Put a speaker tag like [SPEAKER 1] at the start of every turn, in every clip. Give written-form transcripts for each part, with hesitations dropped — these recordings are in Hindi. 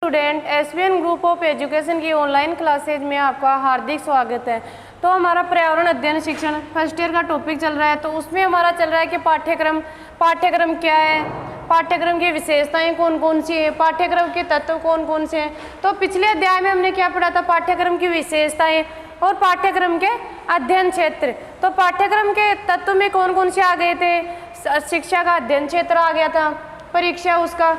[SPEAKER 1] Student, SVN group of education की ऑनलाइन क्लासेज में आपका हार्दिक स्वागत है। तो हमारा पर्यावरण अध्ययन शिक्षण फर्स्ट ईयर का टॉपिक चल रहा है। तो उसमें हमारा चल रहा है कि पाठ्यक्रम क्या है, पाठ्यक्रम की विशेषताएं कौन कौन सी है, पाठ्यक्रम के तत्व कौन कौन से हैं। तो पिछले अध्याय में हमने क्या पढ़ा था, पाठ्यक्रम की विशेषताएं और पाठ्यक्रम के अध्ययन क्षेत्र। तो पाठ्यक्रम के तत्व में कौन कौन से आ गए थे, शिक्षा का अध्ययन क्षेत्र आ गया था, परीक्षा उसका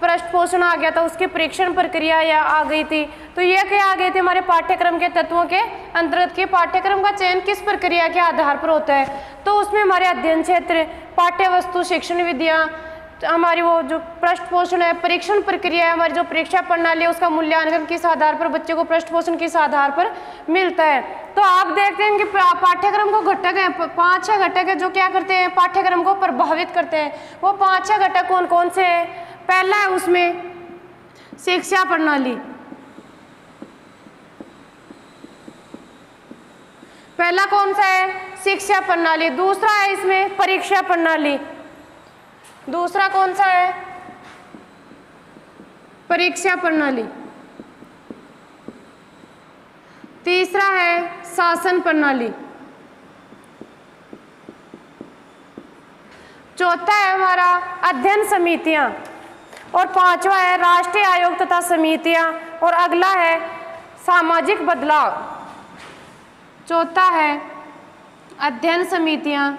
[SPEAKER 1] पृष्ठ पोषण आ गया था, उसकी परीक्षण प्रक्रिया या आ गई थी। तो ये क्या आ गए थे हमारे पाठ्यक्रम के तत्वों के अंतर्गत के पाठ्यक्रम का चयन किस प्रक्रिया के आधार पर होता है। तो उसमें हमारे अध्ययन क्षेत्र, पाठ्य वस्तु, शिक्षण विधियाँ, हमारी वो जो पृष्ठ पोषण है, परीक्षण प्रक्रिया है, हमारी जो परीक्षा प्रणाली है उसका मूल्यांकन किस आधार पर, बच्चे को पृष्ठ पोषण किस आधार पर मिलता है। तो आप देखते हैं कि पाठ्यक्रम को घटक है, 5-6 घटक है जो क्या करते हैं, पाठ्यक्रम को प्रभावित करते हैं। वो 5-6 घटक कौन कौन से हैं। पहला है उसमें शिक्षा प्रणाली, पहला कौन सा है, शिक्षा प्रणाली। दूसरा है इसमें परीक्षा प्रणाली, दूसरा कौन सा है, परीक्षा प्रणाली। तीसरा है शासन प्रणाली। चौथा है हमारा अध्ययन समितियां और पांचवा है राष्ट्रीय आयोग तथा समितियां और अगला है सामाजिक बदलाव। चौथा है अध्ययन समितियां,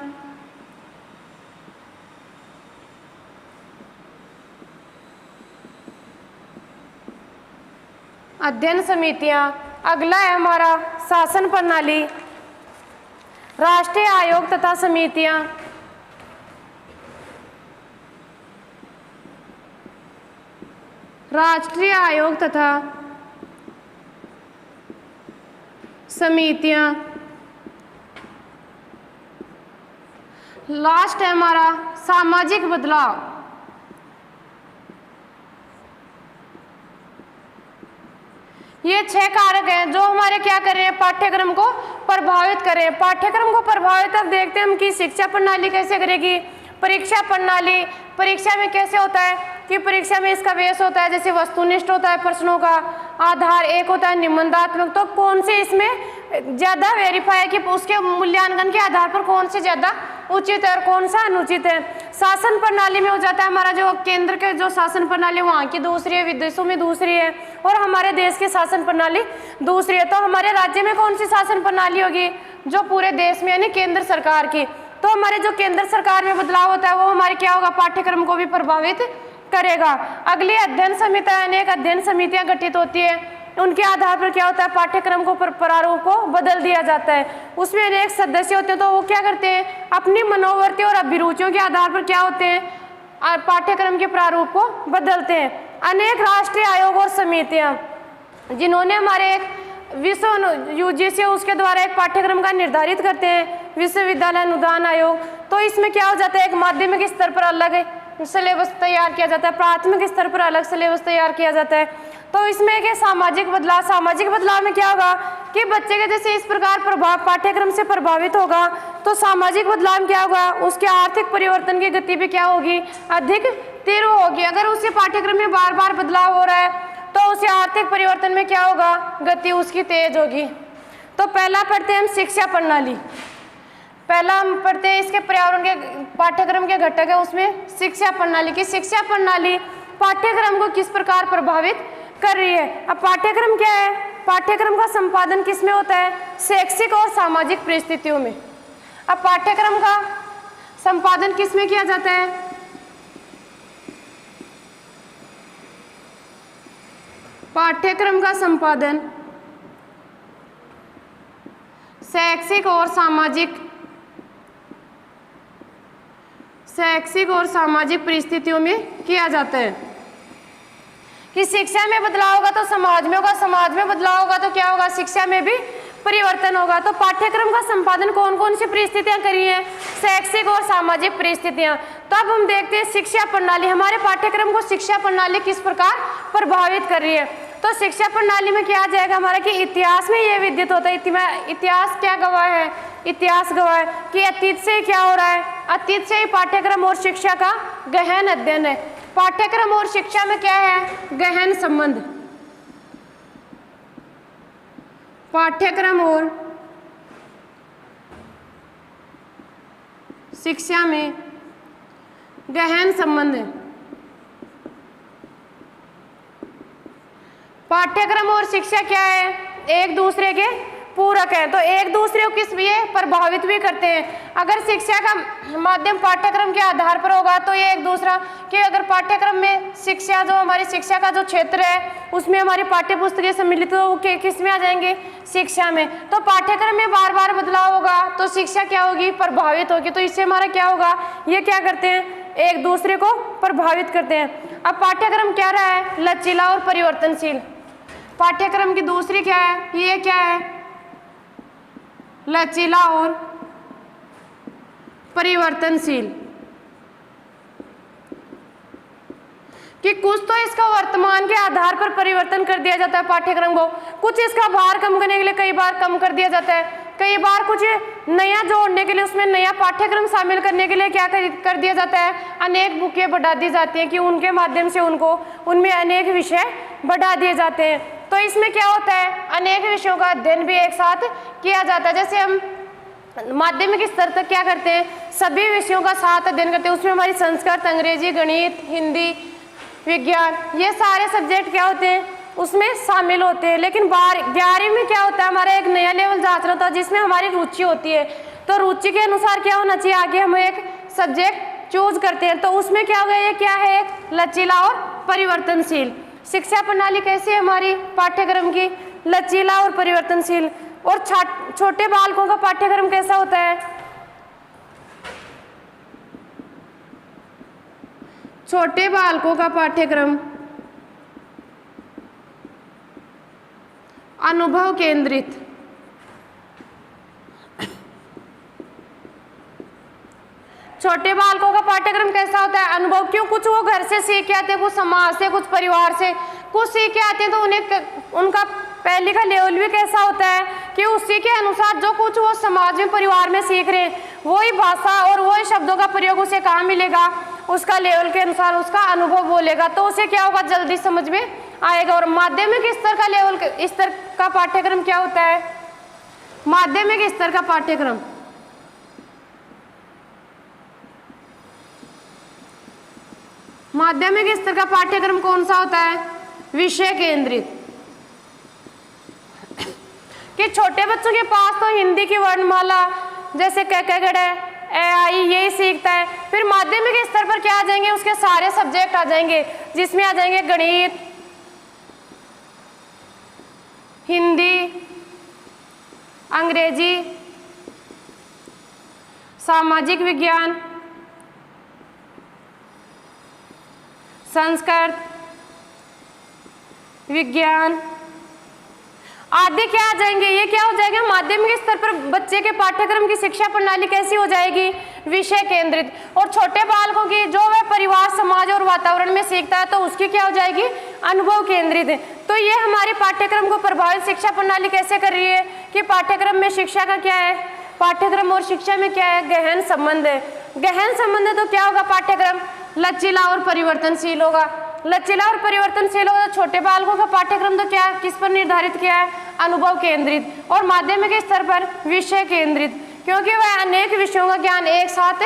[SPEAKER 1] अध्ययन समितियां, अगला है हमारा शासन प्रणाली, राष्ट्रीय आयोग तथा समितियां, राष्ट्रीय आयोग तथा समितियां। लास्ट है हमारा सामाजिक बदलाव। ये 6 कारक हैं जो हमारे क्या कर रहे हैं, पाठ्यक्रम को प्रभावित कर रहे हैं। पाठ्यक्रम को प्रभावित अब देखते हैं हम कि शिक्षा प्रणाली कैसे करेगी, परीक्षा प्रणाली, परीक्षा में कैसे होता है कि परीक्षा में इसका बेस होता है, जैसे वस्तुनिष्ठ होता है, प्रश्नों का आधार एक होता है निबंधात्मक। तो कौन से इसमें ज़्यादा वेरीफाई है कि उसके मूल्यांकन के आधार पर कौन से ज़्यादा उचित है और कौन सा अनुचित है। शासन प्रणाली में हो जाता है हमारा जो केंद्र के जो शासन प्रणाली वहाँ की दूसरी है, विदेशों में दूसरी है और हमारे देश की शासन प्रणाली दूसरी है। तो हमारे राज्य में कौन सी शासन प्रणाली होगी, जो पूरे देश में यानी केंद्र सरकार की। तो हमारे जो केंद्र सरकार में बदलाव होता है वो हमारे क्या होगा, पाठ्यक्रम को भी प्रभावित करेगा। अगली अध्ययन समितियां, अनेक अध्ययन समितियां गठित होती है, उनके आधार पर क्या होता है, पाठ्यक्रम को प्रारूप को बदल दिया जाता है। उसमें अनेक सदस्य होते हैं तो वो क्या करते हैं, अपनी मनोवृत्ति और अभिरुचियों के आधार पर क्या होते हैं, पाठ्यक्रम के प्रारूप को बदलते हैं। अनेक राष्ट्रीय आयोग और समितियां जिन्होंने हमारे एक विश्व यूजीसी उसके द्वारा एक पाठ्यक्रम का निर्धारित करते हैं, विश्वविद्यालय अनुदान आयोग। तो इसमें क्या हो जाता है, एक माध्यमिक स्तर पर अलग सिलेबस तैयार किया जाता है, प्राथमिक स्तर पर अलग सिलेबस तैयार किया जाता है। तो इसमें एक सामाजिक बदलाव, सामाजिक बदलाव में क्या होगा कि बच्चे के जैसे इस प्रकार प्रभाव पाठ्यक्रम से प्रभावित होगा तो सामाजिक बदलाव में क्या होगा, उसके आर्थिक परिवर्तन की गति भी क्या होगी, अधिक तीव्र होगी। अगर उसके पाठ्यक्रम में बार बार बदलाव हो रहा है तो उसे आर्थिक परिवर्तन में क्या होगा, गति उसकी तेज होगी। तो पहला पढ़ते हैं हम शिक्षा प्रणाली। पहला हम पढ़ते हैं इसके पर्यावरण के पाठ्यक्रम के घटक है उसमें शिक्षा प्रणाली की। शिक्षा प्रणाली पाठ्यक्रम को किस प्रकार प्रभावित कर रही है। अब पाठ्यक्रम क्या है, पाठ्यक्रम का संपादन किस में होता है, शैक्षिक और सामाजिक परिस्थितियों में। अब पाठ्यक्रम का संपादन किस में किया जाता है, पाठ्यक्रम का संपादन शैक्षिक और सामाजिक परिस्थितियों में किया जाता है। कि शिक्षा में बदलाव होगा तो समाज में होगा, समाज में बदलाव होगा तो क्या होगा, शिक्षा में भी परिवर्तन होगा। तो पाठ्यक्रम का संपादन कौन कौन सी परिस्थितियां करी हैं, शैक्षिक और सामाजिक परिस्थितियां। तो अब हम देखते हैं शिक्षा प्रणाली, हमारे पाठ्यक्रम को शिक्षा प्रणाली किस प्रकार प्रभावित कर रही है। तो शिक्षा प्रणाली में क्या आ जाएगा हमारा कि इतिहास में यह विदित होता है। इतिहास क्या गवाह है, इतिहास गवाह है कि अतीत से क्या हो रहा है, अतीत से ही पाठ्यक्रम और शिक्षा का गहन अध्ययन है। पाठ्यक्रम और शिक्षा में क्या है? गहन संबंध। पाठ्यक्रम और शिक्षा में गहन संबंध है। पाठ्यक्रम और शिक्षा क्या है? एक दूसरे के पूरक है, तो एक दूसरे को किस लिए प्रभावित भी करते हैं। अगर शिक्षा का माध्यम पाठ्यक्रम के आधार पर होगा तो ये एक दूसरा कि अगर पाठ्यक्रम में शिक्षा जो हमारी शिक्षा का जो क्षेत्र है उसमें हमारी पाठ्य पुस्तकें सम्मिलित तो वो किस में आ जाएंगे? शिक्षा में। तो पाठ्यक्रम में बार बार बदलाव होगा तो शिक्षा क्या होगी? प्रभावित होगी। तो इससे हमारा क्या होगा? ये क्या करते हैं? एक दूसरे को प्रभावित करते हैं। अब पाठ्यक्रम क्या रहा है? लचीला और परिवर्तनशील। पाठ्यक्रम की दूसरी क्या है? ये क्या है? लचीला और परिवर्तनशील। कि कुछ तो इसका वर्तमान के आधार पर परिवर्तन कर दिया जाता है पाठ्यक्रम को, कुछ इसका भार कम करने के लिए कई बार कम कर दिया जाता है, कई बार कुछ नया जोड़ने के लिए उसमें नया पाठ्यक्रम शामिल करने के लिए क्या कर दिया जाता है? अनेक बुकें बढ़ा दी जाती हैं कि उनके माध्यम से उनको उनमें अनेक विषय बढ़ा दिए जाते हैं। तो इसमें क्या होता है? अनेक विषयों का अध्ययन भी एक साथ किया जाता है। जैसे हम माध्यमिक स्तर तक क्या करते हैं? सभी विषयों का साथ अध्ययन करते हैं। उसमें हमारी संस्कृत, अंग्रेजी, गणित, हिंदी, विज्ञान, ये सारे सब्जेक्ट क्या होते हैं? उसमें शामिल होते हैं। लेकिन 11वीं में क्या होता है? हमारा एक नया लेवल जांचना होता है जिसमें हमारी रुचि होती है। तो रुचि के अनुसार क्या होना चाहिए? आगे हम एक सब्जेक्ट चूज करते हैं। तो उसमें क्या होगा? ये क्या है? एक लचीला और परिवर्तनशील। शिक्षा प्रणाली कैसी है हमारी पाठ्यक्रम की? लचीला और परिवर्तनशील। और छोटे बालकों का पाठ्यक्रम कैसा होता है? छोटे बालकों का पाठ्यक्रम अनुभव केंद्रित। छोटे बालकों का पाठ्यक्रम कैसा होता है? अनुभव। क्यों? कुछ वो घर से सीख के आते हैं, कुछ समाज से, कुछ परिवार से, कुछ सीख के आते हैं। तो उन्हें उनका पहले का लेवल भी कैसा होता है कि उसी के अनुसार जो कुछ वो समाज में परिवार में सीख रहे हैं वही भाषा और वही शब्दों का प्रयोग उसे कहाँ मिलेगा? उसका लेवल के अनुसार उसका अनुभव बोलेगा। तो उसे क्या होगा? जल्दी समझ में आएगा। और माध्यमिक स्तर का लेवल स्तर का पाठ्यक्रम क्या होता है? माध्यमिक स्तर का पाठ्यक्रम माध्यमिक स्तर का पाठ्यक्रम कौन सा होता है? विषय केंद्रित। कि छोटे बच्चों के पास तो हिंदी की वर्णमाला जैसे क ख ग ए आई यही सीखता है। फिर माध्यमिक स्तर पर क्या आ जाएंगे? उसके सारे सब्जेक्ट आ जाएंगे जिसमें आ जाएंगे गणित, हिंदी, अंग्रेजी, सामाजिक विज्ञान, संस्कृत, विज्ञान आदि क्या आ जाएंगे? ये क्या हो जाएगा? माध्यमिक स्तर पर बच्चे के पाठ्यक्रम की शिक्षा प्रणाली कैसी हो जाएगी? विषय केंद्रित। और छोटे बालकों की जो वह परिवार, समाज और वातावरण में सीखता है तो उसकी क्या हो जाएगी? अनुभव केंद्रित है। तो ये हमारे पाठ्यक्रम को प्रभावित शिक्षा प्रणाली कैसे कर रही है कि पाठ्यक्रम में शिक्षा का क्या है? पाठ्यक्रम और शिक्षा में क्या है? गहन संबंध है। गहन संबंध है तो क्या होगा? पाठ्यक्रम लचीला और परिवर्तनशील होगा। लचीला और परिवर्तनशील होगा तो छोटे बालकों का पाठ्यक्रम तो क्या किस पर निर्धारित किया है? अनुभव केंद्रित। और माध्यमिक स्तर पर विषय केंद्रित, क्योंकि वह अनेक विषयों का ज्ञान एक साथ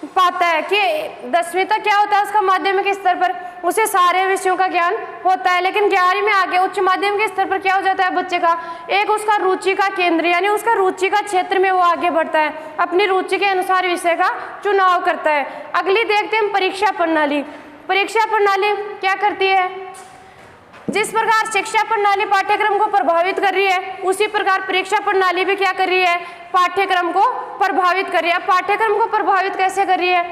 [SPEAKER 1] पाता है कि 10वीं तक क्या होता है उसका माध्यमिक स्तर पर उसे सारे विषयों का ज्ञान होता है। लेकिन 11वीं में आगे उच्च माध्यमिक स्तर पर क्या हो जाता है? बच्चे का एक उसका रुचि का केंद्र यानी उसका रुचि का क्षेत्र में वो आगे बढ़ता है, अपनी रुचि के अनुसार विषय का चुनाव करता है। अगली देखते हैं परीक्षा प्रणाली। परीक्षा प्रणाली क्या करती है? जिस प्रकार शिक्षा प्रणाली पाठ्यक्रम को प्रभावित कर रही है उसी प्रकार परीक्षा प्रणाली भी क्या कर रही है? पाठ्यक्रम को प्रभावित कर रही है। अब पाठ्यक्रम को प्रभावित कैसे कर रही है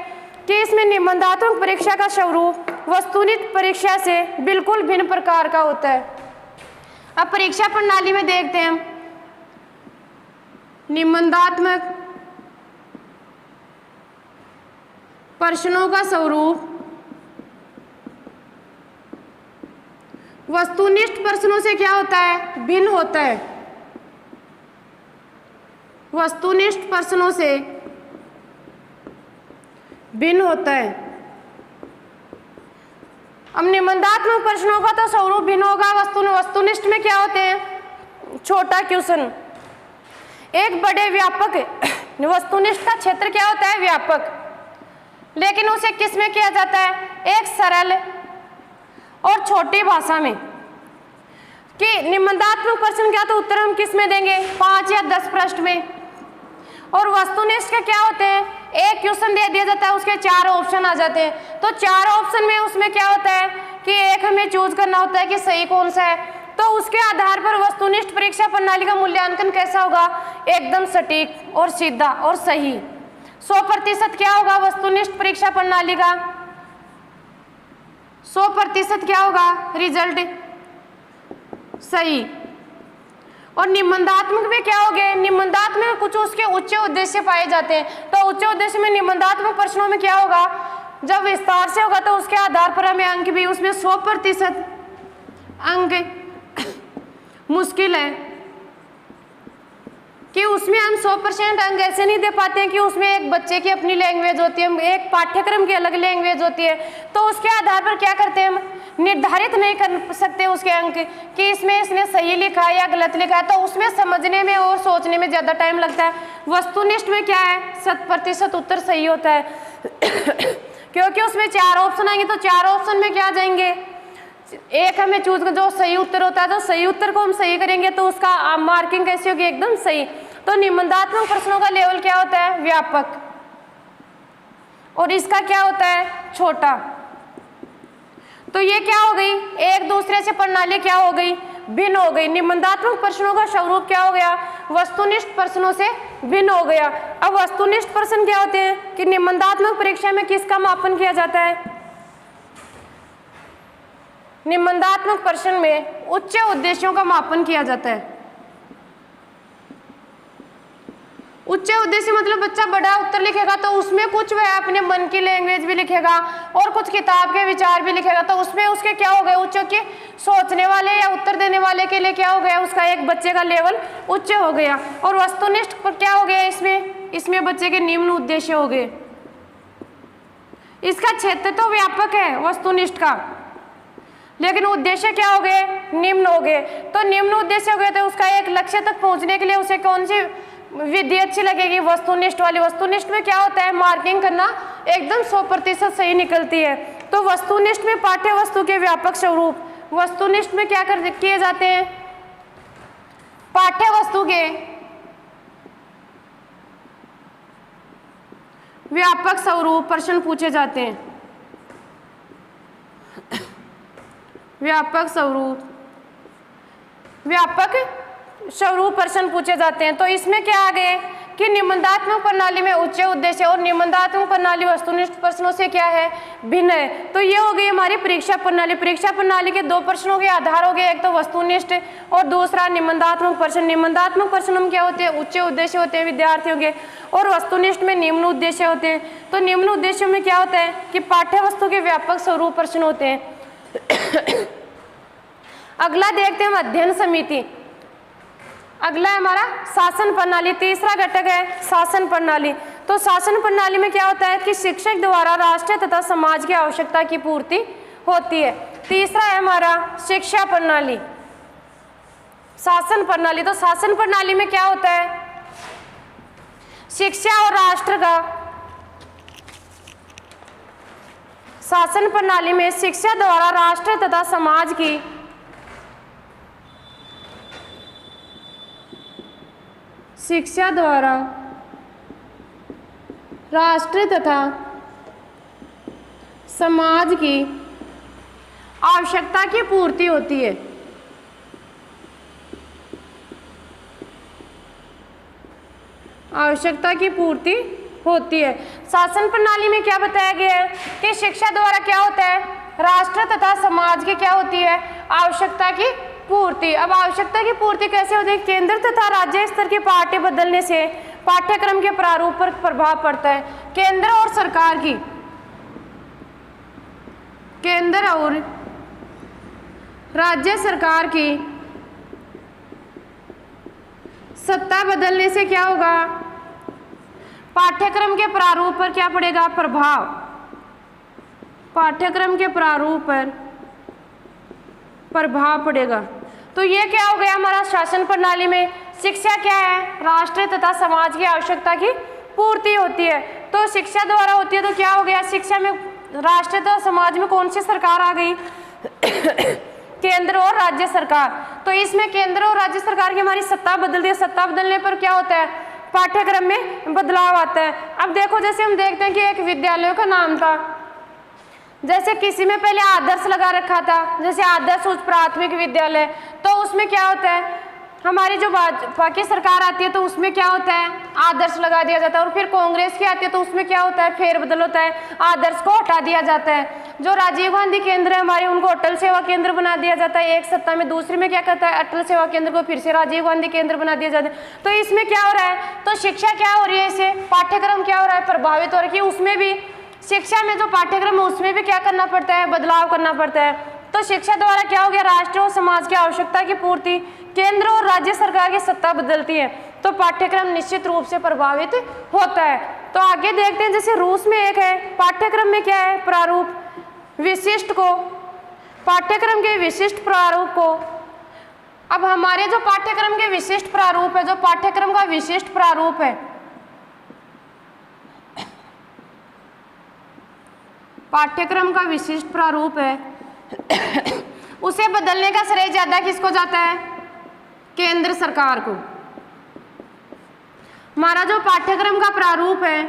[SPEAKER 1] कि इसमें निबंधात्मक परीक्षा का स्वरूप वस्तुनिष्ठ परीक्षा से बिल्कुल भिन्न प्रकार का होता है। अब परीक्षा प्रणाली में देखते हैं हम निबंधात्मक प्रश्नों का स्वरूप वस्तुनिष्ठ प्रश्नों से क्या होता है? भिन्न होता है। वस्तुनिष्ठ प्रश्नों से भिन्न होता है। अब निबंधात्मक प्रश्नों का तो स्वरूप भिन्न होगा। वस्तुनिष्ठ में क्या होते हैं, छोटा क्वेश्चन, एक बड़े व्यापक। वस्तुनिष्ठ का क्षेत्र क्या होता है, व्यापक, लेकिन उसे किस में किया जाता है, एक सरल और छोटी भाषा में। कि निबंधात्मक प्रश्न क्या, तो उत्तर हम किस में देंगे, 5 या 10 पृष्ठ में। और वस्तुनिष्ठ के क्या होते हैं, एक क्वेश्चन दे दिया जाता है, उसके 4 ऑप्शन आ जाते हैं। तो 4 ऑप्शन में उसमें क्या होता है कि एक हमें चूज करना होता है कि सही कौन सा है। तो उसके आधार पर वस्तुनिष्ठ परीक्षा प्रणाली का मूल्यांकन कैसा होगा, एकदम सटीक और सीधा और सही। 100% क्या होगा वस्तुनिष्ठ परीक्षा प्रणाली का, 100% क्या होगा रिजल्ट सही। और निबंधात्मक में क्या हो गए, निबंधात्मक में कुछ उसके उच्च उद्देश्य पाए जाते हैं। तो उच्च उद्देश्य में निबंधात्मक प्रश्नों में क्या होगा, जब विस्तार से होगा तो उसके आधार पर हमें अंक भी, उसमें 100% अंक मुश्किल है कि उसमें हम 100% अंक ऐसे नहीं दे पाते हैं कि उसमें एक बच्चे की अपनी लैंग्वेज होती है, एक पाठ्यक्रम की अलग लैंग्वेज होती है। तो उसके आधार पर क्या करते हैं, हम निर्धारित नहीं कर सकते उसके अंक कि इसमें इसने सही लिखा है या गलत लिखा है। तो उसमें समझने में और सोचने में ज़्यादा टाइम लगता है। वस्तुनिष्ठ में क्या है, 100% उत्तर सही होता है क्योंकि उसमें 4 ऑप्शन आएंगे। तो 4 ऑप्शन में क्या जाएंगे, एक हमें चूज जो सही उत्तर होता है, तो सही उत्तर को हम सही करेंगे तो उसका मार्किंग कैसी होगी, एकदम सही। तो निबंधात्मक प्रश्नों का लेवल क्या होता है, व्यापक, और इसका क्या होता है, छोटा। तो ये क्या हो गई, एक दूसरे से प्रणाली क्या हो गई, भिन्न हो गई। निबंधात्मक प्रश्नों का स्वरूप क्या हो गया, वस्तुनिष्ठ प्रश्नों से भिन्न हो गया। अब वस्तुनिष्ठ प्रश्न क्या होते हैं कि निबंधात्मक परीक्षा में किसका मापन किया जाता है, निबंधात्मक प्रश्न में उच्च उद्देश्यों का मापन किया जाता है। उच्च उद्देश्य मतलब बच्चा बड़ा उत्तर लिखेगा तो उसमें कुछ वह अपने मन की लैंग्वेज भी लिखेगा और कुछ किताब के विचार भी लिखेगा। तो उसमें उसके क्या हो गए, उच्च के सोचने वाले या उत्तर देने वाले के लिए क्या हो गया, उसका एक बच्चे का लेवल उच्च हो गया। और वस्तुनिष्ठ पर क्या हो गया, इसमें बच्चे के निम्न उद्देश्य हो गए। इसका क्षेत्र तो व्यापक है वस्तुनिष्ठ का, लेकिन उद्देश्य क्या हो गए, निम्न हो गए। तो निम्न उद्देश्य हो गए तो उसका एक लक्ष्य तक पहुंचने के लिए उसे कौन सी विधि अच्छी लगेगी, वस्तुनिष्ठ वाली। वस्तुनिष्ठ में क्या होता है, मार्किंग करना एकदम 100% सही निकलती है। तो वस्तुनिष्ठ में पाठ्य वस्तु के व्यापक स्वरूप, वस्तुनिष्ठ में क्या किए जाते हैं, पाठ्य वस्तु के व्यापक स्वरूप प्रश्न पूछे जाते हैं। व्यापक स्वरूप प्रश्न पूछे जाते हैं। तो इसमें क्या आ गए कि निबंधात्मक प्रणाली में उच्च उद्देश्य और निबंधात्मक प्रणाली वस्तुनिष्ठ प्रश्नों से क्या है, भिन्न है। तो ये हो गई हमारी परीक्षा प्रणाली। परीक्षा प्रणाली के 2 प्रश्नों के आधार हो गए, एक तो वस्तुनिष्ठ और दूसरा निबंधात्मक प्रश्न। निबंधात्मक प्रश्न में क्या होते हैं, उच्च उद्देश्य होते हैं विद्यार्थियों के, और वस्तुनिष्ठ में निम्न उद्देश्य होते हैं। तो निम्न उद्देश्य में क्या होता है कि पाठ्य वस्तु के व्यापक स्वरूप प्रश्न होते हैं। अगला देखते हैं हम अध्ययन समिति। अगला है हमारा शासन प्रणाली, तीसरा घटक है शासन प्रणाली। तो शासन प्रणाली में क्या होता है कि शिक्षक द्वारा राष्ट्र तथा समाज की आवश्यकता की पूर्ति होती है। तीसरा है हमारा शिक्षा प्रणाली, शासन प्रणाली। तो शासन प्रणाली में क्या होता है, शिक्षा और राष्ट्र का, शासन प्रणाली में शिक्षा द्वारा राष्ट्र तथा समाज की शिक्षा द्वारा राष्ट्र तथा समाज की आवश्यकता की पूर्ति होती है। आवश्यकता की पूर्ति होती है। शासन प्रणाली में क्या बताया गया है कि शिक्षा द्वारा क्या होता है, राष्ट्र तथा समाज की क्या होती है, आवश्यकता की पूर्ति। अब आवश्यकता की पूर्ति कैसे होती है, केंद्र तथा राज्य स्तर के पाठ्य बदलने से पाठ्यक्रम के प्रारूप पर प्रभाव पड़ता है। केंद्र और सरकार की, केंद्र और राज्य सरकार की सत्ता बदलने से क्या होगा, पाठ्यक्रम के प्रारूप पर क्या पड़ेगा, प्रभाव। पाठ्यक्रम के प्रारूप पर प्रभाव पड़ेगा। तो ये क्या हो गया हमारा शासन प्रणाली में। शिक्षा क्या है, राष्ट्र तथा समाज की आवश्यकता की पूर्ति होती है। तो शिक्षा द्वारा होती है, तो क्या हो गया, शिक्षा में राष्ट्र तथा समाज में कौन सी सरकार आ गई केंद्र और राज्य सरकार। तो इसमें केंद्र और राज्य सरकार की हमारी सत्ता बदलती है। सत्ता बदलने पर क्या होता है, पाठ्यक्रम में बदलाव आता है। अब देखो, जैसे हम देखते हैं कि एक विद्यालयों का नाम था, जैसे किसी में पहले आदर्श लगा रखा था, जैसे आदर्श उच्च प्राथमिक विद्यालय, तो उसमें क्या होता है, हमारी जो बाकी सरकार आती है तो उसमें क्या होता है, आदर्श लगा दिया जाता है। और फिर कांग्रेस की आती है तो उसमें क्या होता है, फेरबदल होता है, आदर्श को हटा दिया जाता है। जो राजीव गांधी केंद्र है हमारे, उनको अटल सेवा केंद्र बना दिया जाता है एक सत्ता में। दूसरी में क्या कहता है, अटल सेवा केंद्र को फिर से राजीव गांधी केंद्र बना दिया जाता है। तो इसमें क्या हो रहा है, तो शिक्षा क्या हो रही है, इससे पाठ्यक्रम क्या हो रहा है, प्रभावित हो रहा है कि उसमें भी, शिक्षा में जो पाठ्यक्रम है उसमें भी क्या करना पड़ता है, बदलाव करना पड़ता है। तो शिक्षा द्वारा क्या हो गया, राष्ट्र और समाज की आवश्यकता की पूर्ति, केंद्र और राज्य सरकार की सत्ता बदलती है, तो पाठ्यक्रम निश्चित रूप से प्रभावित होता है। तो आगे देखते हैं, जैसे रूस में एक है, पाठ्यक्रम में क्या है, प्रारूप विशिष्ट को, पाठ्यक्रम के विशिष्ट प्रारूप को। अब हमारे जो पाठ्यक्रम के विशिष्ट प्रारूप है, जो पाठ्यक्रम का विशिष्ट प्रारूप है, पाठ्यक्रम का विशिष्ट प्रारूप है, उसे बदलने का श्रेय ज्यादा किसको जाता है, केंद्र सरकार को। हमारा जो पाठ्यक्रम का प्रारूप है,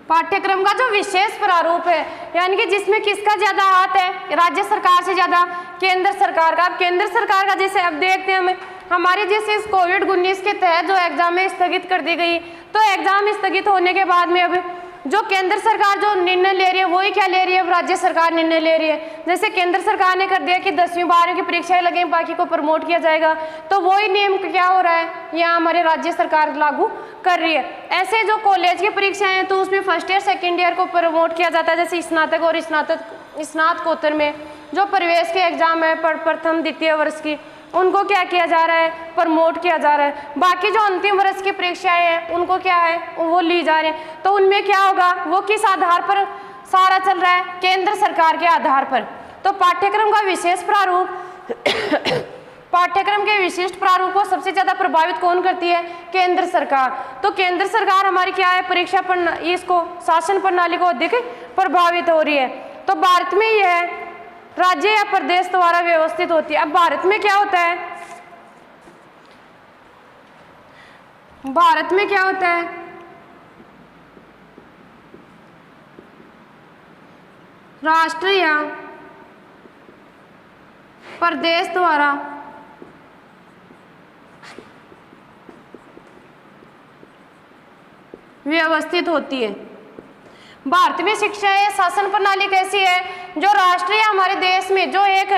[SPEAKER 1] पाठ्यक्रम का जो विशेष प्रारूप है, यानी कि जिसमें किसका ज्यादा हाथ है, राज्य सरकार से ज्यादा केंद्र सरकार का। अब केंद्र सरकार का जैसे अब देखते हैं हमारे जैसे इस कोविड-19 के तहत जो एग्जाम है स्थगित कर दी गई, तो एग्जाम स्थगित होने के बाद में अब जो केंद्र सरकार जो निर्णय ले रही है वही क्या ले रही है, अब राज्य सरकार निर्णय ले रही है। जैसे केंद्र सरकार ने कर दिया कि 10वीं 12वीं की परीक्षाएं लगेंगी, बाकी को प्रमोट किया जाएगा, तो वही नियम क्या हो रहा है, यहाँ हमारे राज्य सरकार लागू कर रही है। ऐसे जो कॉलेज की परीक्षाएं हैं तो उसमें फर्स्ट ईयर सेकेंड ईयर को प्रमोट किया जाता है, जैसे स्नातक और स्नातकोत्तर में जो प्रवेश के एग्जाम है प्रथम द्वितीय वर्ष की, उनको क्या किया जा रहा है, प्रमोट किया जा रहा है। बाकी जो अंतिम वर्ष की परीक्षाएं हैं उनको क्या है, वो ली जा रही है। तो उनमें क्या होगा, वो किस आधार पर सारा चल रहा है, केंद्र सरकार के आधार पर। तो पाठ्यक्रम का विशेष प्रारूप पाठ्यक्रम के विशिष्ट प्रारूप को सबसे ज्यादा प्रभावित कौन करती है, केंद्र सरकार। तो केंद्र सरकार हमारी क्या है, परीक्षा प्रणाली, इसको शासन प्रणाली को अधिक प्रभावित हो रही है। तो भारत में यह राज्य या प्रदेश द्वारा व्यवस्थित होती है। अब भारत में क्या होता है, भारत में क्या होता है, राष्ट्र या प्रदेश द्वारा व्यवस्थित होती है। भारत में शिक्षा या शासन प्रणाली कैसी है, जो राष्ट्र या हमारे देश में जो एक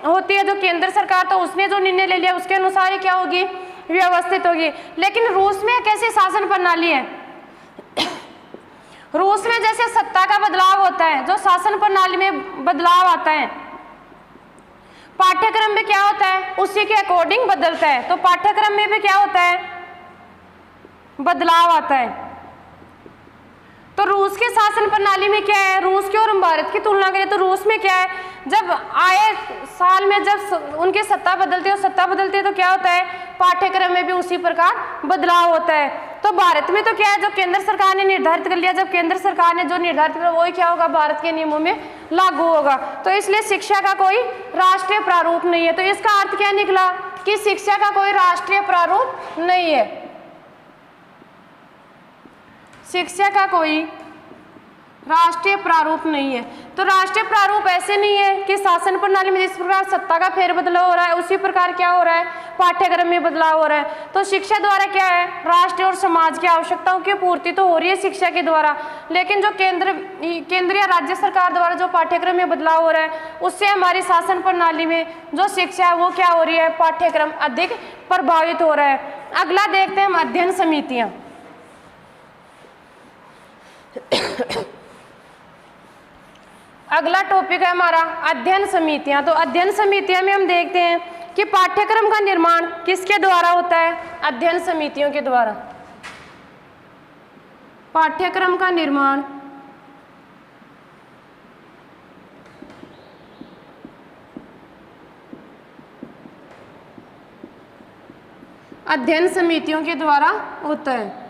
[SPEAKER 1] होती है, जो केंद्र सरकार, तो उसने जो निर्णय ले लिया उसके अनुसार ही क्या होगी, व्यवस्थित होगी। लेकिन रूस में कैसी शासन प्रणाली है, रूस में जैसे सत्ता का बदलाव होता है, जो शासन प्रणाली में बदलाव आता है, पाठ्यक्रम में क्या होता है उसी के अकॉर्डिंग बदलता है। तो पाठ्यक्रम में भी क्या होता है, बदलाव आता है। तो रूस के शासन प्रणाली में क्या है, रूस की और हम भारत की तुलना करें तो रूस में क्या है, जब आए साल में जब उनकी सत्ता बदलती है तो क्या होता है, पाठ्यक्रम में भी उसी प्रकार बदलाव होता है। तो भारत में तो क्या है, जो केंद्र सरकार ने निर्धारित कर लिया, जब केंद्र सरकार ने जो निर्धारित किया वही क्या होगा, भारत के नियमों में लागू होगा। तो इसलिए शिक्षा का कोई राष्ट्रीय प्रारूप नहीं है। तो इसका अर्थ क्या निकला कि शिक्षा का कोई राष्ट्रीय प्रारूप नहीं है, शिक्षा का कोई राष्ट्रीय प्रारूप नहीं है। तो राष्ट्रीय प्रारूप ऐसे नहीं है कि शासन प्रणाली में जिस प्रकार सत्ता का फेरबदलाव हो रहा है उसी प्रकार क्या हो रहा है, पाठ्यक्रम में बदलाव हो रहा है। तो शिक्षा द्वारा क्या है, राष्ट्र और समाज की आवश्यकताओं की पूर्ति तो हो रही है शिक्षा के द्वारा, लेकिन जो केंद्रीय राज्य सरकार द्वारा जो पाठ्यक्रम में बदलाव हो रहा है उससे हमारी शासन प्रणाली में जो शिक्षा है वो क्या हो रही है, पाठ्यक्रम अधिक प्रभावित हो रहा है। अगला देखते हैं हम अध्ययन समितियां। अगला टॉपिक है हमारा अध्ययन समितियां। तो अध्ययन समितियां में हम देखते हैं कि पाठ्यक्रम का निर्माण किसके द्वारा होता है, अध्ययन समितियों के द्वारा। पाठ्यक्रम का निर्माण अध्ययन समितियों के द्वारा होता है।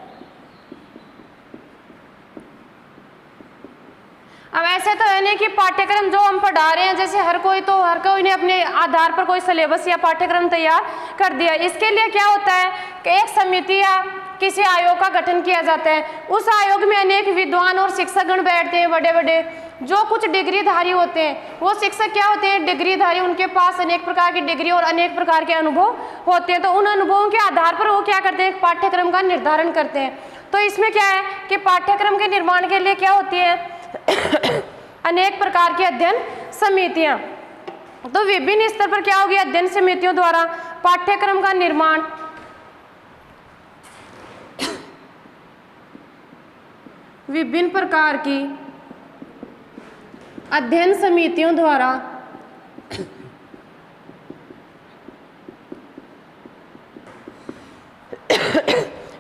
[SPEAKER 1] अब ऐसे तो है नहीं कि पाठ्यक्रम जो हम पढ़ा रहे हैं जैसे हर कोई ने अपने आधार पर कोई सिलेबस या पाठ्यक्रम तैयार कर दिया। इसके लिए क्या होता है कि एक समिति या किसी आयोग का गठन किया जाता है। उस आयोग में अनेक विद्वान और शिक्षकगण बैठते हैं, बड़े बड़े जो कुछ डिग्रीधारी होते हैं। वो शिक्षक क्या होते हैं, डिग्रीधारी, उनके पास अनेक प्रकार की डिग्री और अनेक प्रकार के अनुभव होते हैं। तो उन अनुभवों के आधार पर वो क्या करते हैं, पाठ्यक्रम का निर्धारण करते हैं। तो इसमें क्या है कि पाठ्यक्रम के निर्माण के लिए क्या होती है अनेक प्रकार की अध्ययन समितियां। तो विभिन्न स्तर पर क्या होगी, अध्ययन समितियों द्वारा पाठ्यक्रम का निर्माण। विभिन्न प्रकार की अध्ययन समितियों द्वारा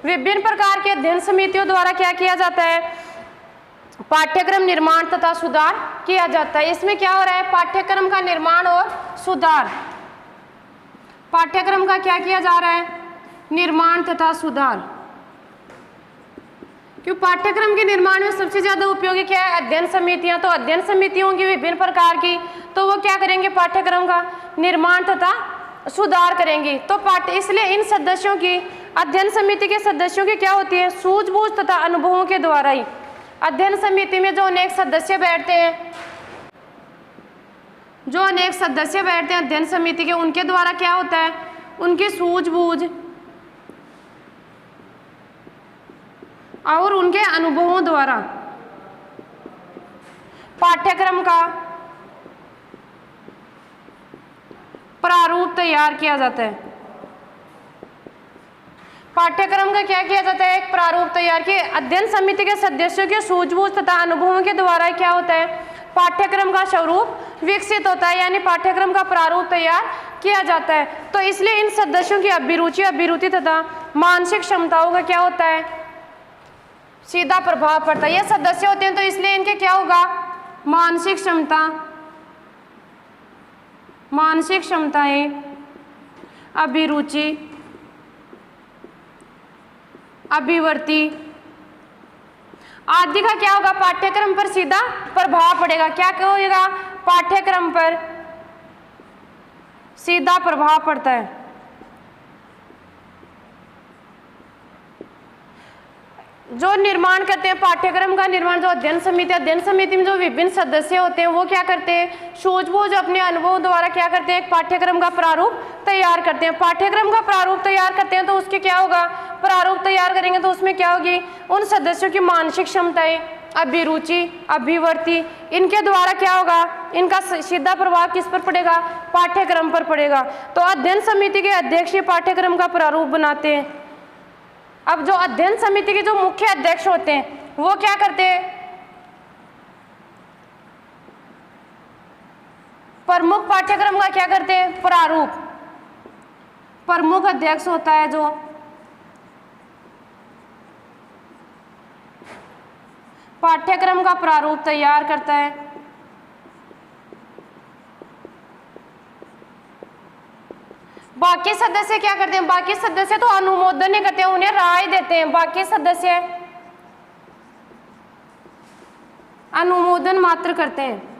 [SPEAKER 1] विभिन्न प्रकार के अध्ययन समितियों द्वारा क्या किया जाता है, पाठ्यक्रम निर्माण तथा सुधार किया जाता है। इसमें क्या हो रहा है, पाठ्यक्रम का निर्माण और सुधार। पाठ्यक्रम का क्या किया जा रहा है, निर्माण तथा सुधार। क्यों, पाठ्यक्रम के निर्माण में सबसे ज्यादा उपयोगी क्या है, अध्ययन समितियां। तो अध्ययन समितियों की विभिन्न प्रकार की, तो वो क्या करेंगे, पाठ्यक्रम का निर्माण तथा सुधार करेंगी। तो इसलिए इन सदस्यों की, अध्ययन समिति के सदस्यों की क्या होती है, सूझबूझ तथा अनुभवों के द्वारा ही। अध्ययन समिति में जो अनेक सदस्य बैठते हैं अध्ययन समिति के, उनके द्वारा क्या होता है, उनकी सूझबूझ और उनके अनुभवों द्वारा पाठ्यक्रम का प्रारूप तैयार किया जाता है। पाठ्यक्रम का क्या किया जाता है, एक प्रारूप तैयार किए। अध्ययन समिति के सदस्यों के सूझबूझ तथा अनुभवों के द्वारा क्या होता है, पाठ्यक्रम का स्वरूप विकसित होता है, यानी पाठ्यक्रम का प्रारूप तैयार किया जाता है। तो इसलिए इन सदस्यों की अभिरुचि तथा मानसिक क्षमताओं का क्या होता है, सीधा प्रभाव पड़ता है। ये सदस्य होते हैं तो इसलिए इनके क्या होगा, मानसिक क्षमताएं, अभिरुचि, अभिवृत्ति आदि का क्या होगा, पाठ्यक्रम पर सीधा प्रभाव पड़ेगा। क्या होगा, पाठ्यक्रम पर सीधा प्रभाव पड़ता है। जो निर्माण करते हैं पाठ्यक्रम का निर्माण, जो अध्ययन समिति में जो विभिन्न सदस्य होते हैं वो क्या करते हैं, सूझबूझ अपने अनुभव द्वारा क्या करते हैं, एक पाठ्यक्रम का प्रारूप तैयार करते हैं। पाठ्यक्रम का प्रारूप तैयार करते हैं तो उसके क्या होगा, प्रारूप तैयार करेंगे तो उसमें क्या होगी, उन सदस्यों की मानसिक क्षमताएं, अभिरुचि, अभिवृत्ति, इनके द्वारा क्या होगा, इनका सीधा प्रभाव किस पर पड़ेगा, पाठ्यक्रम पर पड़ेगा। तो अध्ययन समिति के अध्यक्ष पाठ्यक्रम का प्रारूप बनाते हैं। अब जो अध्ययन समिति के जो मुख्य अध्यक्ष होते हैं वो क्या करते हैं, प्रमुख पाठ्यक्रम का क्या करते हैं, प्रारूप। प्रमुख अध्यक्ष होता है जो पाठ्यक्रम का प्रारूप तैयार करता है। बाकी सदस्य क्या करते हैं, बाकी सदस्य तो अनुमोदन नहीं करते हैं, उन्हें राय देते हैं। बाकी सदस्य अनुमोदन मात्र करते हैं।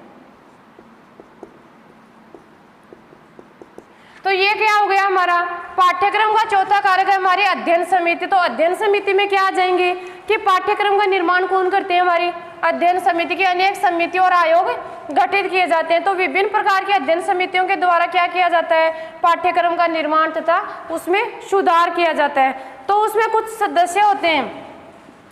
[SPEAKER 1] तो ये क्या हो गया हमारा पाठ्यक्रम का चौथा कारक है हमारी अध्ययन समिति। तो अध्ययन समिति में क्या आ जाएंगे कि पाठ्यक्रम का निर्माण कौन करते हैं, हमारी अध्ययन समिति की अनेक समिति और आयोग गठित किए जाते हैं। तो विभिन्न प्रकार की अध्ययन समितियों के द्वारा क्या किया जाता है, पाठ्यक्रम का निर्माण तथा उसमें सुधार किया जाता है। तो उसमें कुछ सदस्य होते हैं,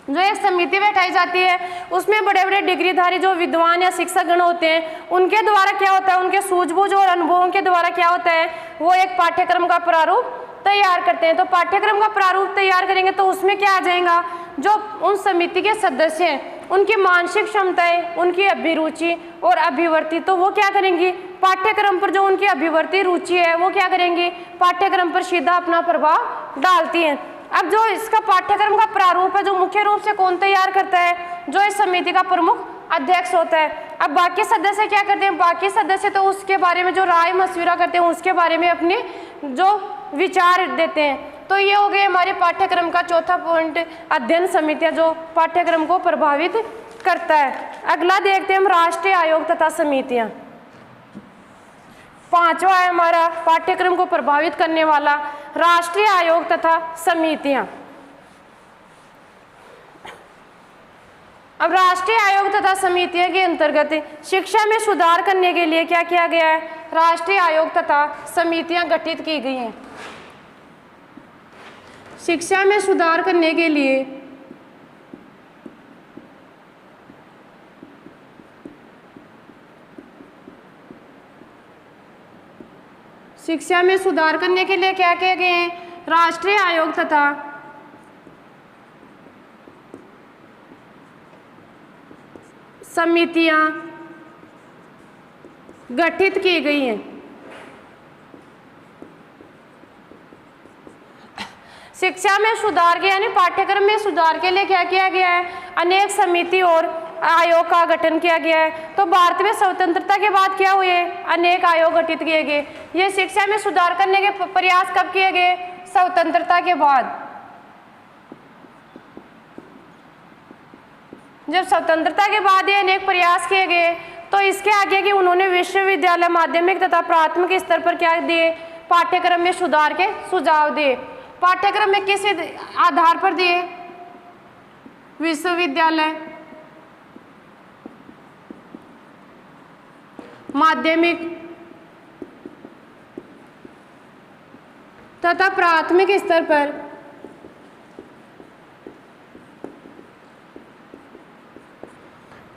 [SPEAKER 1] जो एक समिति बैठाई जाती है, उसमें बड़े बड़े डिग्रीधारी जो विद्वान या शिक्षक गण होते हैं, उनके द्वारा क्या होता है, उनके सूझबूझ और अनुभवों के द्वारा क्या होता है, वो एक पाठ्यक्रम का प्रारूप तैयार करते हैं। तो पाठ्यक्रम का प्रारूप तैयार करेंगे तो उसमें क्या आ जाएगा, जो उन समिति के सदस्य हैं उनकी मानसिक क्षमताएं, उनकी अभिरुचि और अभिवृत्ति, तो वो क्या करेंगी, पाठ्यक्रम पर जो उनकी अभिवृत्ति रुचि है वो क्या करेंगी, पाठ्यक्रम पर सीधा अपना प्रभाव डालती हैं। अब जो इसका पाठ्यक्रम का प्रारूप है, जो मुख्य रूप से कौन तैयार करता है, जो इस समिति का प्रमुख अध्यक्ष होता है। अब बाकी सदस्य क्या करते हैं, बाकी सदस्य तो उसके बारे में जो राय मशविरा करते हैं, उसके बारे में अपने जो विचार देते हैं। तो ये हो गए हमारे पाठ्यक्रम का चौथा पॉइंट, अध्ययन समितियां जो पाठ्यक्रम को प्रभावित करता है। अगला देखते हैं हम राष्ट्रीय आयोग तथा समितियां। पांचवा है हमारा पाठ्यक्रम को प्रभावित करने वाला राष्ट्रीय आयोग तथा समितियां। अब राष्ट्रीय आयोग तथा समितियों के अंतर्गत शिक्षा में सुधार करने के लिए क्या किया गया है, राष्ट्रीय आयोग तथा समितियां गठित की गई हैं। शिक्षा में सुधार करने के लिए क्या किए गए हैं, राष्ट्रीय आयोग तथा समितियां गठित की गई हैं। शिक्षा में सुधार के यानी पाठ्यक्रम में सुधार के लिए क्या किया गया है, अनेक समिति और आयोग का गठन किया गया है। तो भारत में स्वतंत्रता के बाद क्या हुए, अनेक आयोग गठित किए गए। ये शिक्षा में सुधार करने के प्रयास कब किए गए, स्वतंत्रता के बाद। जब स्वतंत्रता के बाद ये अनेक प्रयास किए गए तो इसके आगे कि उन्होंने विश्वविद्यालय माध्यमिक तथा प्राथमिक स्तर पर क्या दिए, पाठ्यक्रम में सुधार के सुझाव दिए। पाठ्यक्रम में किस आधार पर दिए, विश्वविद्यालय माध्यमिक तथा प्राथमिक स्तर पर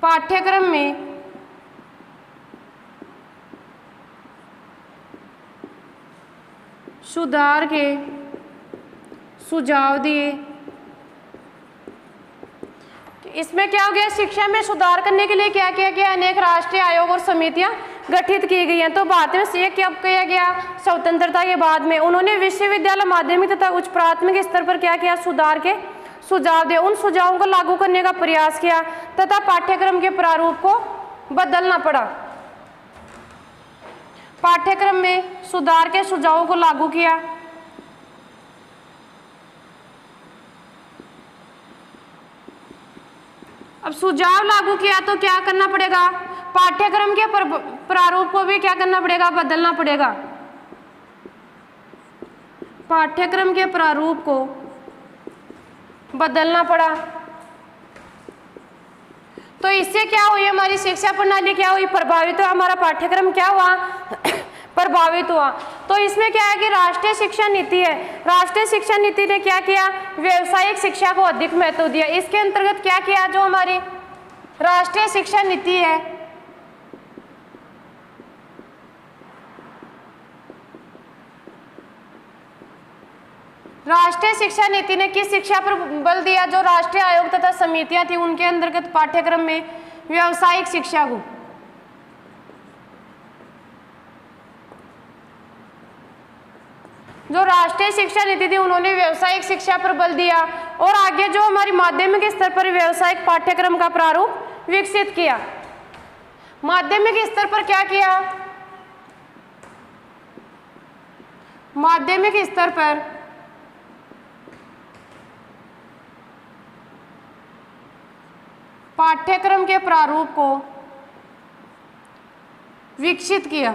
[SPEAKER 1] पाठ्यक्रम में सुधार के सुझाव दिए। इसमें क्या हो गया, शिक्षा में सुधार करने के लिए क्या किया गया, अनेक राष्ट्रीय आयोग और समितियां गठित की गई हैं। तो भारत में ये क्या किया गया, स्वतंत्रता के बाद में उन्होंने विश्वविद्यालय माध्यमिक तथा उच्च प्राथमिक स्तर पर क्या किया, सुधार के सुझाव दिए। उन सुझावों को लागू करने का प्रयास किया तथा पाठ्यक्रम के प्रारूप को बदलना पड़ा। पाठ्यक्रम में सुधार के सुझावों को लागू किया। अब सुझाव लागू किया तो क्या करना पड़ेगा, पाठ्यक्रम के प्रारूप को भी क्या करना पड़ेगा, बदलना पड़ेगा। पाठ्यक्रम के प्रारूप को बदलना पड़ा। तो इससे क्या हुई, हमारी शिक्षा प्रणाली क्या हुई, प्रभावित हुआ। हमारा पाठ्यक्रम क्या हुआ, प्रभावित हुआ। तो इसमें क्या है कि राष्ट्रीय शिक्षा नीति है, राष्ट्रीय शिक्षा नीति ने क्या किया, व्यावसायिक शिक्षा को अधिक महत्व दिया। इसके अंतर्गत क्या किया, जो हमारी राष्ट्रीय शिक्षा नीति है, राष्ट्रीय शिक्षा नीति ने किस शिक्षा पर बल दिया, जो राष्ट्रीय आयोग तथा समितियां थी उनके अंतर्गत पाठ्यक्रम में व्यावसायिक शिक्षा को। जो राष्ट्रीय शिक्षा नीति थी उन्होंने व्यावसायिक शिक्षा पर बल दिया और आगे जो हमारी माध्यमिक स्तर पर व्यावसायिक पाठ्यक्रम का प्रारूप विकसित किया। माध्यमिक स्तर पर क्या किया, माध्यमिक स्तर पर पाठ्यक्रम के प्रारूप को विकसित किया।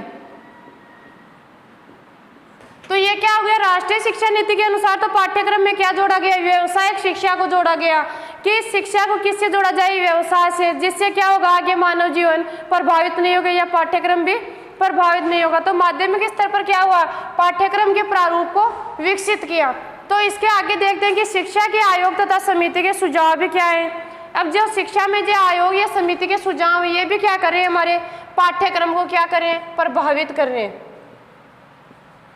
[SPEAKER 1] तो ये क्या हो गया, राष्ट्रीय शिक्षा नीति के अनुसार तो पाठ्यक्रम में क्या जोड़ा गया, व्यावसायिक शिक्षा को जोड़ा गया कि इस शिक्षा को किससे जोड़ा जाए, व्यवसाय से, जिससे क्या होगा, आगे मानव जीवन प्रभावित नहीं होगा या पाठ्यक्रम भी प्रभावित नहीं होगा। तो माध्यमिक स्तर पर क्या हुआ, पाठ्यक्रम के प्रारूप को विकसित किया। तो इसके आगे देखते हैं कि शिक्षा के आयोग तथा समिति के सुझाव भी क्या है। अब जो शिक्षा में जो आयोग या समिति के सुझाव ये भी क्या करें, हमारे पाठ्यक्रम को क्या करें, प्रभावित करें,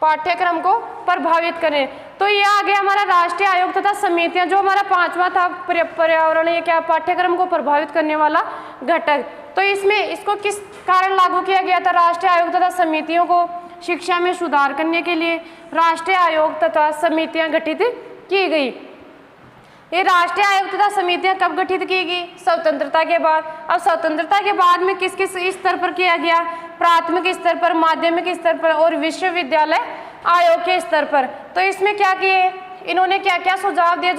[SPEAKER 1] पाठ्यक्रम को प्रभावित करें। तो ये आ गया हमारा राष्ट्रीय आयोग तथा समितियां, जो हमारा पांचवा था पर्यावरण, ये क्या, पाठ्यक्रम को प्रभावित करने वाला घटक। तो इसमें इसको किस कारण लागू किया गया था, राष्ट्रीय आयोग तथा समितियों को शिक्षा में सुधार करने के लिए राष्ट्रीय आयोग तथा समितियां गठित की गई। ये राष्ट्रीय आयोग तथा समितियां कब गठित की गई, स्वतंत्रता के बाद। अब स्वतंत्रता के बाद में किस किस स्तर पर किया गया, प्राथमिक स्तर पर, माध्यमिक स्तर पर और विश्वविद्यालय आयोग के स्तर पर। तो इसमें क्या किए, इन्होंने क्या क्या सुझाव दिए,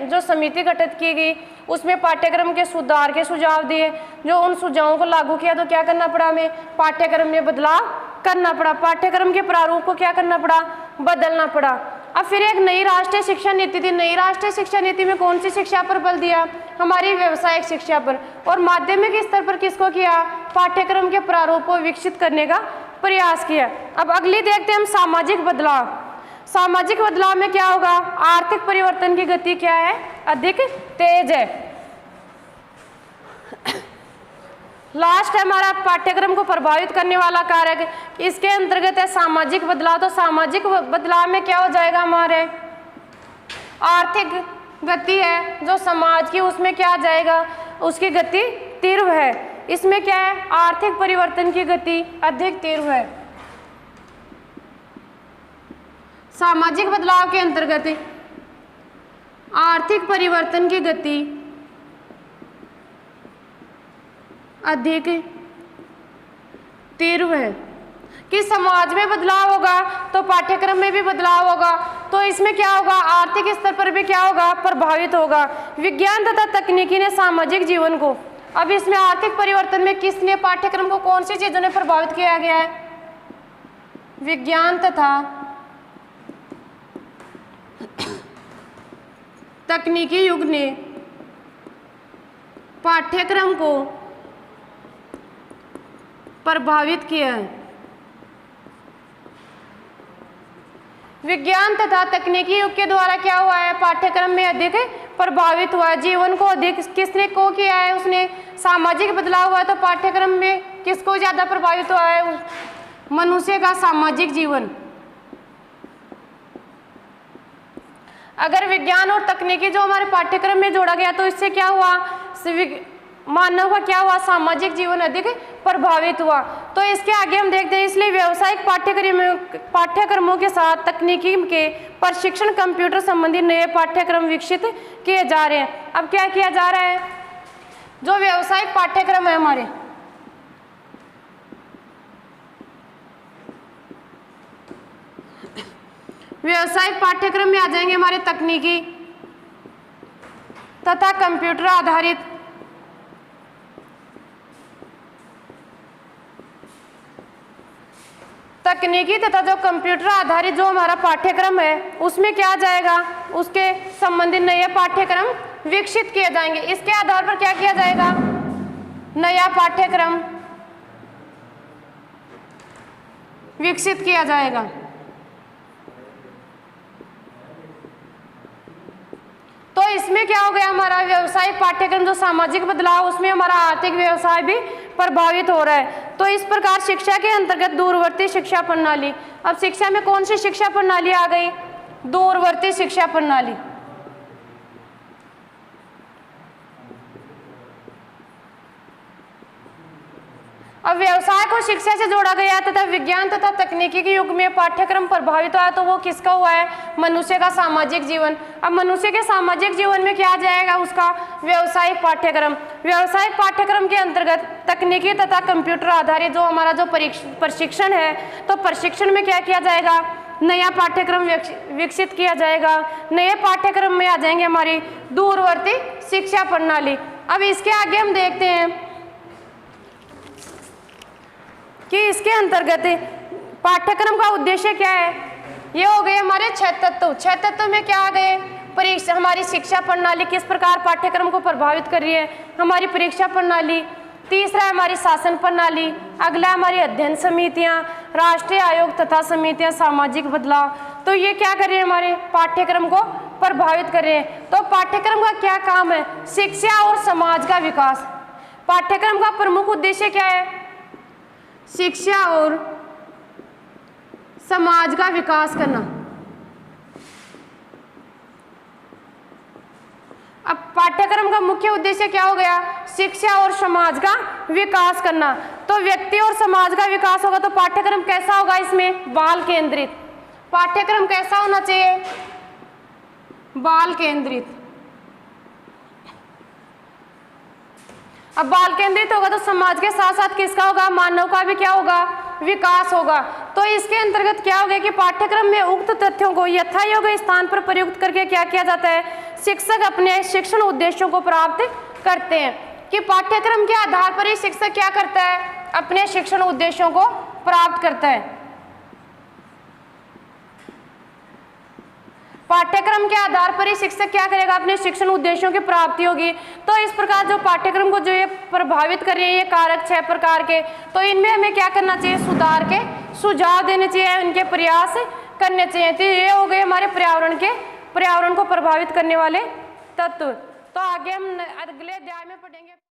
[SPEAKER 1] जो समिति गठित की गई उसमें पाठ्यक्रम के सुधार के सुझाव दिए। जो उन सुझावों को लागू किया तो क्या करना पड़ा, हमें पाठ्यक्रम में बदलाव करना पड़ा, पाठ्यक्रम के प्रारूप को क्या करना पड़ा, बदलना पड़ा। अब फिर एक नई राष्ट्रीय शिक्षा नीति थी। नई राष्ट्रीय शिक्षा नीति में कौन सी शिक्षा पर बल दिया, हमारी व्यावसायिक शिक्षा पर। और माध्यमिक स्तर पर किसको किया, पाठ्यक्रम के प्रारूप को विकसित करने का प्रयास किया। अब अगली देखते हैं हम सामाजिक बदलाव। सामाजिक बदलाव में क्या होगा, आर्थिक परिवर्तन की गति क्या है, अधिक तेज है। लास्ट है हमारा पाठ्यक्रम को प्रभावित करने वाला कारक, इसके अंतर्गत है सामाजिक बदलाव। तो सामाजिक बदलाव में क्या हो जाएगा, हमारे आर्थिक गति है जो समाज की, उसमें क्या आ जाएगा, उसकी गति तीव्र है। इसमें क्या है, आर्थिक परिवर्तन की गति अधिक तीव्र है। सामाजिक बदलाव के अंतर्गत आर्थिक परिवर्तन की गति अधिक तीव्र है। कि समाज में बदलाव होगा तो पाठ्यक्रम में भी बदलाव होगा, तो इसमें क्या होगा, आर्थिक स्तर पर भी क्या होगा, प्रभावित होगा। विज्ञान तथा तकनीकी ने सामाजिक जीवन को, अब इसमें आर्थिक परिवर्तन में किसने, पाठ्यक्रम को कौन सी चीजों ने प्रभावित किया गया है, विज्ञान तथा तकनीकी युग ने पाठ्यक्रम को प्रभावित किया है। विज्ञान तथा तकनीकी युग के द्वारा क्या हुआ है, पाठ्यक्रम में अधिक प्रभावित हुआ है। जीवन को अधिक किसने को किया है, उसने सामाजिक बदलाव हुआ है। तो पाठ्यक्रम में किसको ज्यादा प्रभावित हुआ है, मनुष्य का सामाजिक जीवन। अगर विज्ञान और तकनीकी जो हमारे पाठ्यक्रम में जोड़ा गया तो इससे क्या हुआ, मानव का क्या हुआ, सामाजिक जीवन अधिक प्रभावित हुआ। तो इसके आगे हम देखते हैं, इसलिए व्यावसायिक पाठ्यक्रमों के साथ तकनीकी के प्रशिक्षण, कंप्यूटर संबंधी नए पाठ्यक्रम विकसित किए जा रहे हैं। अब क्या किया जा रहा है, जो व्यावसायिक पाठ्यक्रम है हमारे, व्यावसायिक पाठ्यक्रम में आ जाएंगे हमारे तकनीकी तथा कंप्यूटर आधारित तकनीकी तथा जो कंप्यूटर आधारित जो हमारा पाठ्यक्रम है उसमें क्या आ जाएगा, उसके संबंधित नए पाठ्यक्रम विकसित किए जाएंगे। इसके आधार पर क्या किया जाएगा, नया पाठ्यक्रम विकसित किया जाएगा। तो इसमें क्या हो गया, हमारा व्यवसायिक पाठ्यक्रम जो सामाजिक बदलाव, उसमें हमारा आर्थिक व्यवसाय भी प्रभावित हो रहा है। तो इस प्रकार शिक्षा के अंतर्गत दूरवर्ती शिक्षा प्रणाली, अब शिक्षा में कौन सी शिक्षा प्रणाली आ गई, दूरवर्ती शिक्षा प्रणाली। अब व्यवसाय को शिक्षा से जोड़ा गया तथा विज्ञान तथा तकनीकी के युग में पाठ्यक्रम प्रभावित हुआ, तो वो किसका हुआ है, मनुष्य का सामाजिक जीवन। अब मनुष्य के सामाजिक जीवन में क्या आ जाएगा, उसका व्यवसायिक पाठ्यक्रम। व्यवसायिक पाठ्यक्रम के अंतर्गत तकनीकी तथा कंप्यूटर आधारित जो हमारा जो प्रशिक्षण है, तो प्रशिक्षण में क्या किया जाएगा, नया पाठ्यक्रम विकसित किया जाएगा। नए पाठ्यक्रम में आ जाएंगे हमारी दूरवर्ती शिक्षा प्रणाली। अब इसके आगे हम देखते हैं कि इसके अंतर्गत पाठ्यक्रम का उद्देश्य क्या है। ये हो गए हमारे 6 तत्व। 6 तत्व में क्या आ गए, परीक्षा, हमारी शिक्षा प्रणाली किस प्रकार पाठ्यक्रम को प्रभावित कर रही है, हमारी परीक्षा प्रणाली। तीसरा हमारी शासन प्रणाली। अगला हमारी अध्ययन समितियां, राष्ट्रीय आयोग तथा समितियां, सामाजिक बदलाव। तो ये क्या कर रहे हैं, हमारे पाठ्यक्रम को प्रभावित कर रहे हैं। तो पाठ्यक्रम का क्या काम है, शिक्षा और समाज का विकास। पाठ्यक्रम का प्रमुख उद्देश्य क्या है, शिक्षा और समाज का विकास करना। अब पाठ्यक्रम का मुख्य उद्देश्य क्या हो गया, शिक्षा और समाज का विकास करना। तो व्यक्ति और समाज का विकास होगा तो पाठ्यक्रम कैसा होगा, इसमें बाल केंद्रित। पाठ्यक्रम कैसा होना चाहिए, बाल केंद्रित। अब बाल केंद्रित होगा तो समाज के साथ साथ किसका होगा, मानव का भी क्या होगा, विकास होगा। तो इसके अंतर्गत क्या हो गया कि पाठ्यक्रम में उक्त तथ्यों को यथायोग्य स्थान पर प्रयुक्त करके क्या किया जाता है, शिक्षक अपने शिक्षण उद्देश्यों को प्राप्त करते हैं। कि पाठ्यक्रम के आधार पर ही शिक्षक क्या करता है, अपने शिक्षण उद्देश्यों को प्राप्त करता है। पाठ्यक्रम के आधार पर ही शिक्षक क्या करेगा, अपने शिक्षण उद्देश्यों की प्राप्ति होगी। तो इस प्रकार जो पाठ्यक्रम को जो ये प्रभावित कर रहे हैं ये कारक 6 प्रकार के, तो इनमें हमें क्या करना चाहिए, सुधार के सुझाव देने चाहिए, इनके प्रयास करने चाहिए। तो ये हो गए हमारे पर्यावरण को प्रभावित करने वाले तत्व। तो आगे हम अगले अध्याय में पढ़ेंगे।